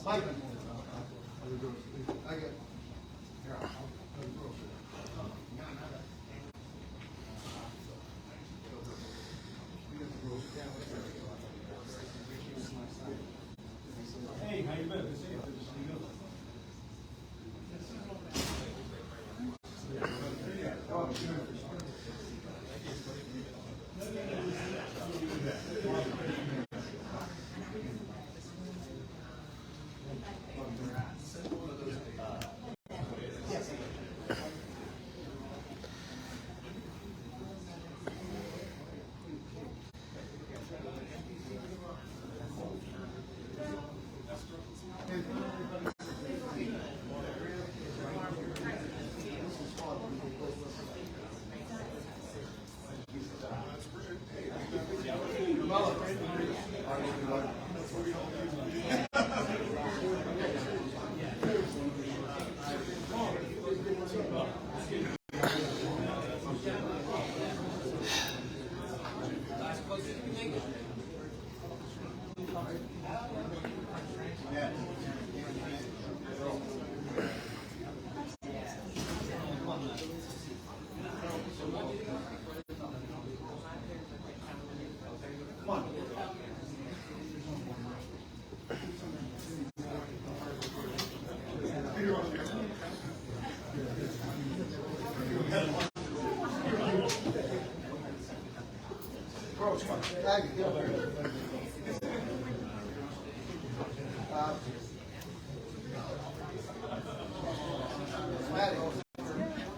Mike. I get. Here, Hey, how you been? Good to see you. Good to see you.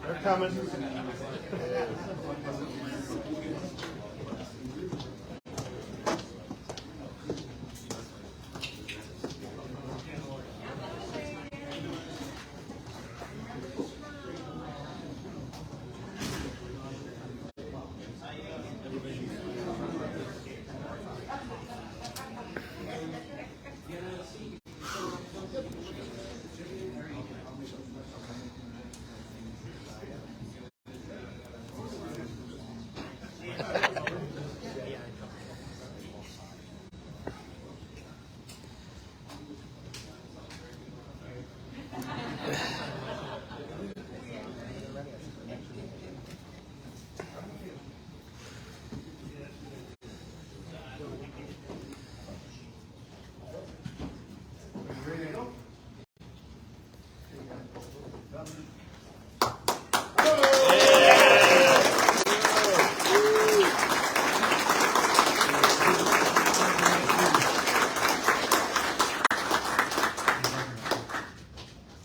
They're coming.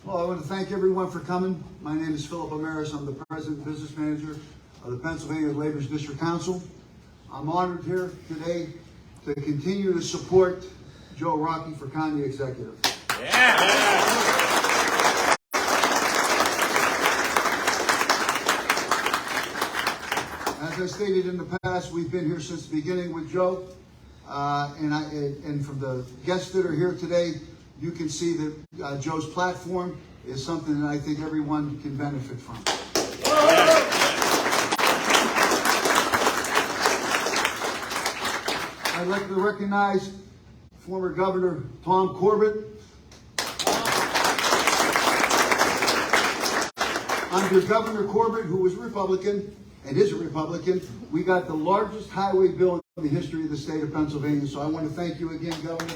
Well, I want to thank everyone for coming. My name is Philip Amaris. I'm the President and Business Manager of the Pennsylvania Labor District Council. I'm honored here today to continue to support Joe Rockey for County Executive. As I stated in the past, we've been here since the beginning with Joe, and from the guests that are here today, you can see that Joe's platform is something that I think everyone can benefit from. I'd like to recognize former Governor Tom Corbett. Under Governor Corbett, who was Republican and is a Republican, we got the largest highway bill in the history of the state of Pennsylvania. So I want to thank you again, Governor.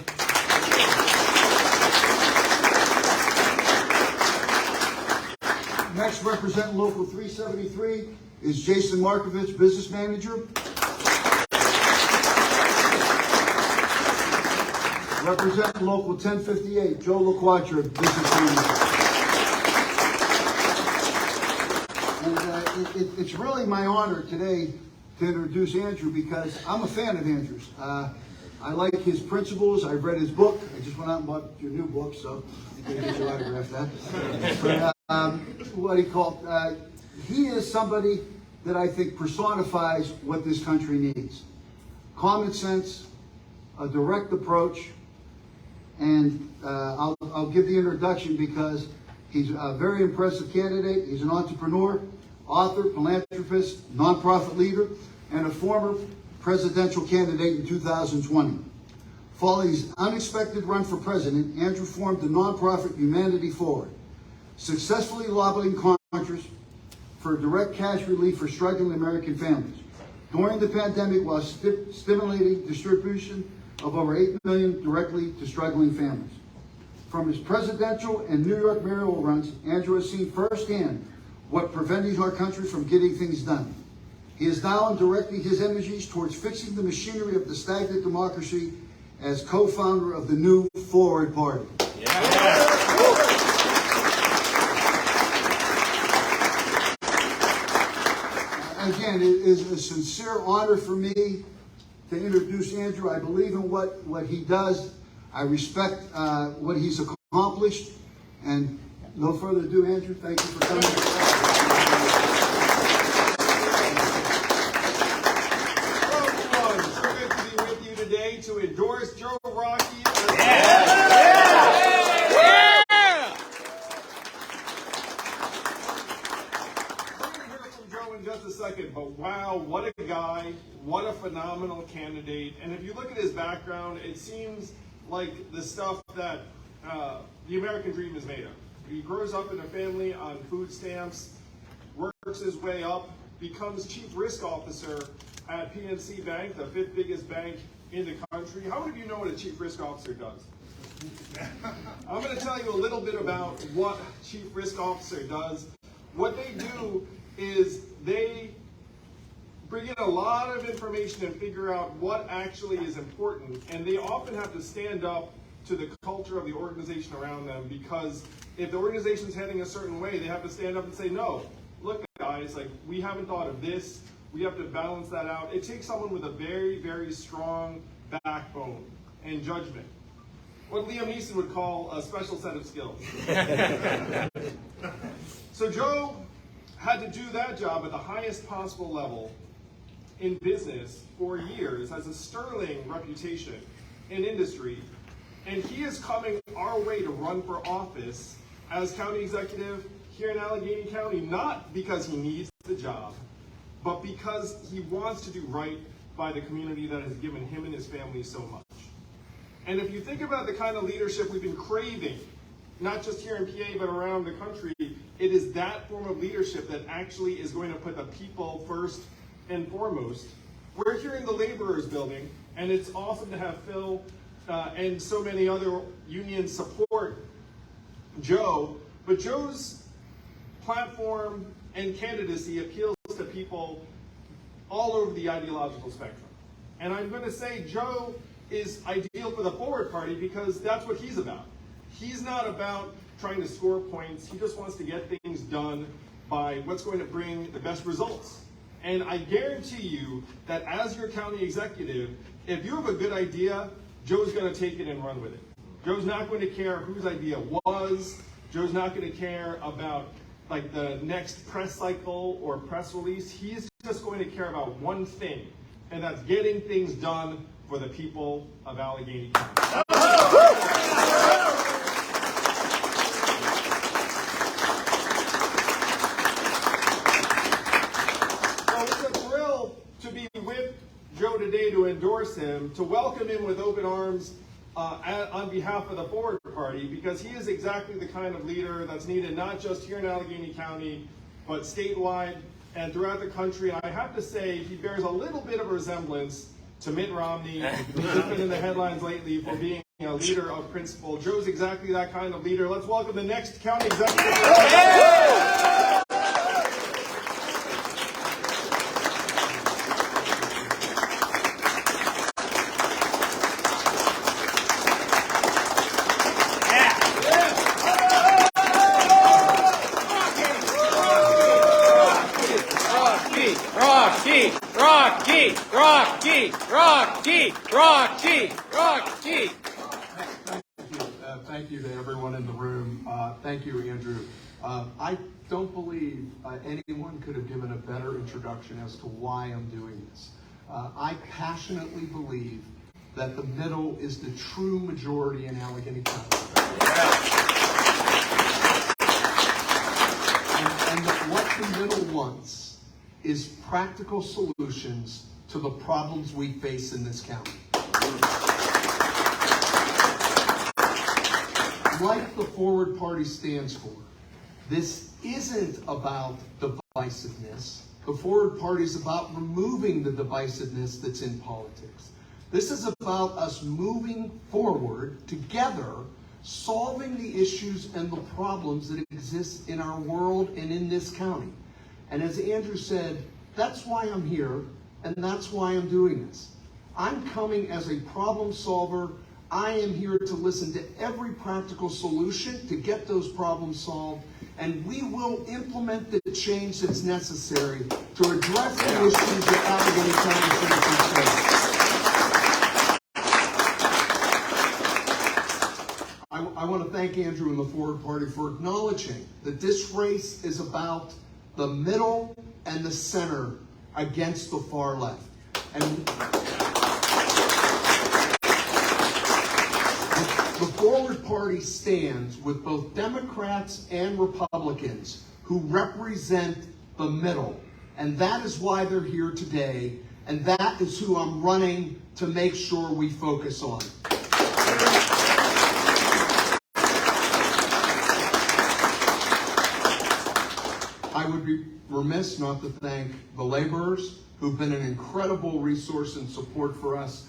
Next, representing Local 373 is Jason Markovich, Business Manager. Representing Local 1058, Joe LaQuatra, Business Manager. And it's really my honor today to introduce Andrew because I'm a fan of Andrew's. I like his principles. I've read his book. I just went out and bought your new book, so you can get your autograph that. But, what he called, he is somebody that I think personifies what this country needs. Common sense, a direct approach, and I'll give the introduction because he's a very impressive candidate. He's an entrepreneur, author, philanthropist, nonprofit leader, and a former presidential candidate in 2020. Following his unexpected run for president, Andrew formed the nonprofit Humanity Forward, successfully lobbying Congress for direct cash relief for struggling American families. During the pandemic, while stimulating distribution of over $8 million directly to struggling families. From his presidential and New York mayoral runs, Andrew has seen firsthand what preventing our country from getting things done. He is now directing his energies towards fixing the machinery of the stagnant democracy as co-founder of the new Forward Party. Again, it is a sincere honor for me to introduce Andrew. I believe in what he does. I respect what he's accomplished. And no further ado, Andrew, thank you for coming. Hello, everyone. So good to be with you today to endorse Joe Rockey. Just a second, but wow, what a guy, what a phenomenal candidate. And if you look at his background, it seems like the stuff that the American dream is made of. He grows up in a family on food stamps, works his way up, becomes chief risk officer at PNC Bank, the 5th biggest bank in the country. How many of you know what a chief risk officer does? I'm going to tell you a little bit about what chief risk officer does. What they do is they bring in a lot of information and figure out what actually is important, and they often have to stand up to the culture of the organization around them, because if the organization's heading a certain way, they have to stand up and say, no, look guys, like, we haven't thought of this, we have to balance that out. It takes someone with a very, very strong backbone and judgment. What Liam Neeson would call a special set of skills. So Joe had to do that job at the highest possible level in business for years, has a sterling reputation in industry, and he is coming our way to run for office as county executive here in Allegheny County, not because he needs the job, but because he wants to do right by the community that has given him and his family so much. And if you think about the kind of leadership we've been craving, not just here in PA, but around the country, it is that form of leadership that actually is going to put the people first and foremost. We're here in the Laborers Building, and it's awesome to have Phil and so many other unions support Joe, but Joe's platform and candidacy appeals to people all over the ideological spectrum. And I'm going to say Joe is ideal for the Forward Party because that's what he's about. He's not about trying to score points. He just wants to get things done by what's going to bring the best results. And I guarantee you that as your county executive, if you have a good idea, Joe's going to take it and run with it. Joe's not going to care whose idea was. Joe's not going to care about like the next press cycle or press release. He's just going to care about one thing, and that's getting things done for the people of Allegheny County. Joe today to endorse him, to welcome him with open arms on behalf of the Forward Party, because he is exactly the kind of leader that's needed not just here in Allegheny County, but statewide and throughout the country. I have to say he bears a little bit of a resemblance to Mitt Romney, who's been in the headlines lately for being a leader of principle. Joe's exactly that kind of leader. Let's welcome the next county executive. Rockey. Thank you to everyone in the room. Thank you, Andrew. I don't believe anyone could have given a better introduction as to why I'm doing this. I passionately believe that the middle is the true majority in Allegheny County. And that what the middle wants is practical solutions to the problems we face in this county. like the Forward Party stands for, this isn't about divisiveness. The Forward Party is about removing the divisiveness that's in politics. This is about us moving forward together, solving the issues and the problems that exist in our world and in this county. And as Andrew said, that's why I'm here, and that's why I'm doing this. I'm coming as a problem solver. I am here to listen to every practical solution to get those problems solved, and we will implement the change that's necessary to address the issues that Allegheny County citizens face. I want to thank Andrew and the Forward Party for acknowledging that this race is about the middle and the center against the far left. And the Forward Party stands with both Democrats and Republicans who represent the middle. And that is why they're here today. And that is who I'm running to make sure we focus on. I would be remiss not to thank the laborers who've been an incredible resource and support for us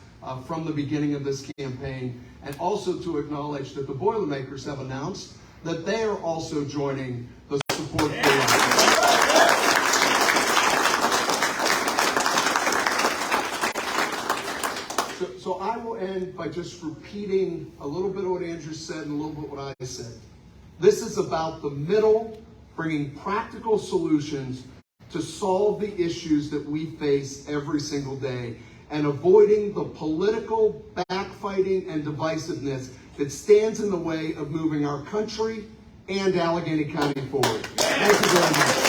from the beginning of this campaign, and also to acknowledge that the Boilermakers have announced that they are also joining the support for us. So I will end by just repeating a little bit of what Andrew said and a little bit what I said. This is about the middle, bringing practical solutions to solve the issues that we face every single day, and avoiding the political backfighting and divisiveness that stands in the way of moving our country and Allegheny County forward. Thank you very much.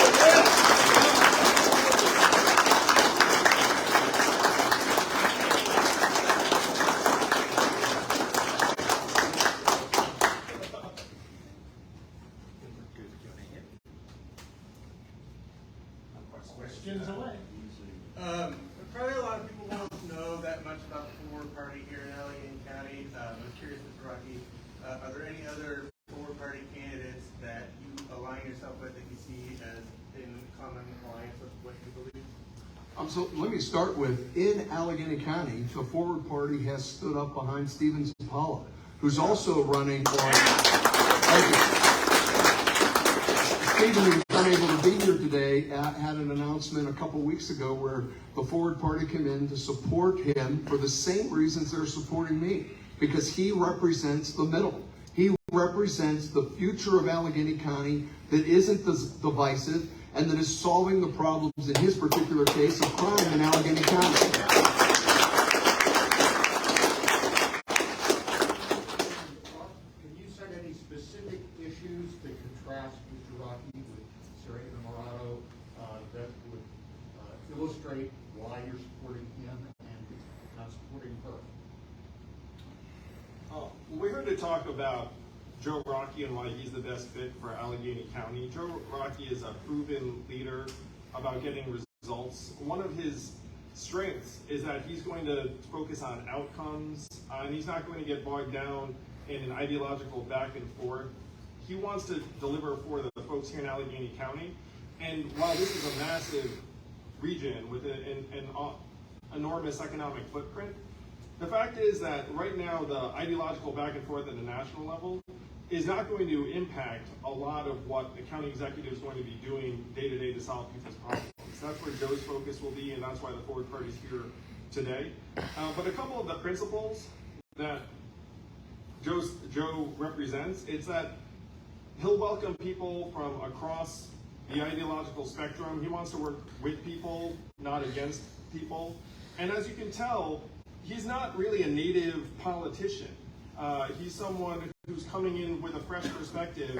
Questions away. Probably a lot of people won't know that much about the Forward Party here in Allegheny County. I'm curious, Mr. Rockey, are there any other Forward Party candidates that you align yourself with that you see as in common alliance with what you believe? So let me start with, in Allegheny County, the Forward Party has stood up behind Stephen Zappala, who's also running on. Stephen, who's unable to be here today, had an announcement a couple weeks ago where the Forward Party came in to support him for the same reasons they're supporting me, because he represents the middle. He represents the future of Allegheny County that isn't divisive and that is solving the problems, in his particular case, of crime in Allegheny County. Can you cite any specific issues to contrast Mr. Rockey with Serena Morado that would illustrate why you're supporting him and not supporting her? We're here to talk about Joe Rockey and why he's the best fit for Allegheny County. Joe Rockey is a proven leader about getting results. One of his strengths is that he's going to focus on outcomes, and he's not going to get bogged down in an ideological back and forth. He wants to deliver for the folks here in Allegheny County. And while this is a massive region with an enormous economic footprint, the fact is that right now the ideological back and forth at the national level is not going to impact a lot of what the county executive is going to be doing day to day to solve people's problems. That's where Joe's focus will be, and that's why the Forward Party is here today. But a couple of the principles that Joe represents, it's that he'll welcome people from across the ideological spectrum. He wants to work with people, not against people. And as you can tell, he's not really a native politician. He's someone who's coming in with a fresh perspective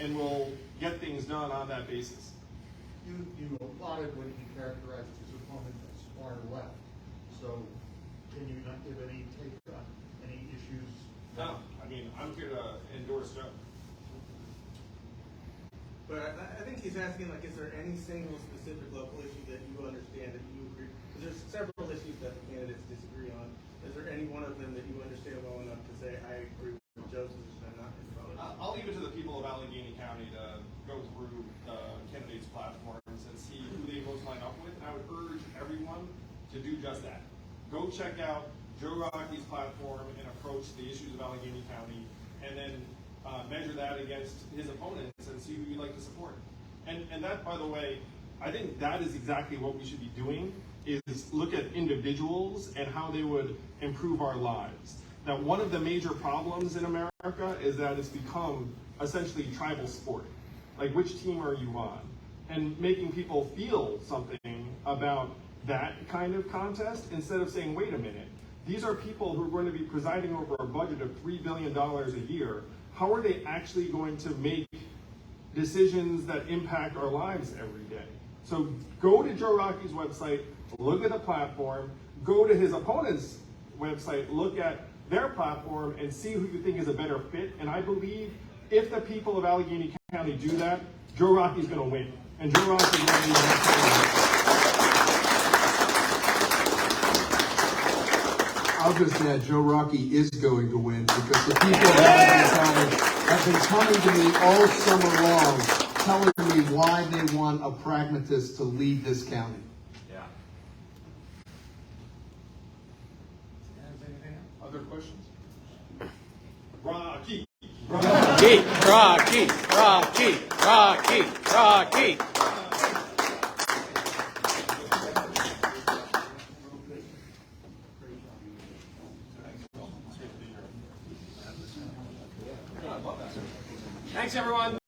and will get things done on that basis. You applauded when he characterized his opponent as far left. So can you not give any take on any issues? No, I mean, I'm here to endorse Joe. But I think he's asking, like, is there any single specific local issue that you understand that you agree? There's several issues that the candidates disagree on. Is there any one of them that you understand well enough to say, I agree with Joe's position and not his other? platforms and see who they most line up with. And I would urge everyone to do just that. Go check out Joe Rockey's platform and approach the issues of Allegheny County, and then measure that against his opponents and see who you'd like to support. And that, by the way, I think that is exactly what we should be doing, is look at individuals and how they would improve our lives. Now, one of the major problems in America is that it's become essentially tribal sport. Like, which team are you on? And making people feel something about that kind of contest instead of saying, wait a minute, these are people who are going to be presiding over a budget of $3 billion a year. How are they actually going to make decisions that impact our lives every day? So go to Joe Rockey's website, look at the platform, go to his opponent's website, look at their platform, and see who you think is a better fit. And I believe if the people of Allegheny County do that, Joe Rockey's going to win. And Joe Rockey's going to be the next president. I'll just add, Joe Rockey is going to win because the people of Allegheny County have been coming to me all summer long, telling me why they want a pragmatist to lead this county. Yeah. Other questions? Rocky. Rocky, Rocky, Rocky, Rocky, Rocky. Thanks, everyone.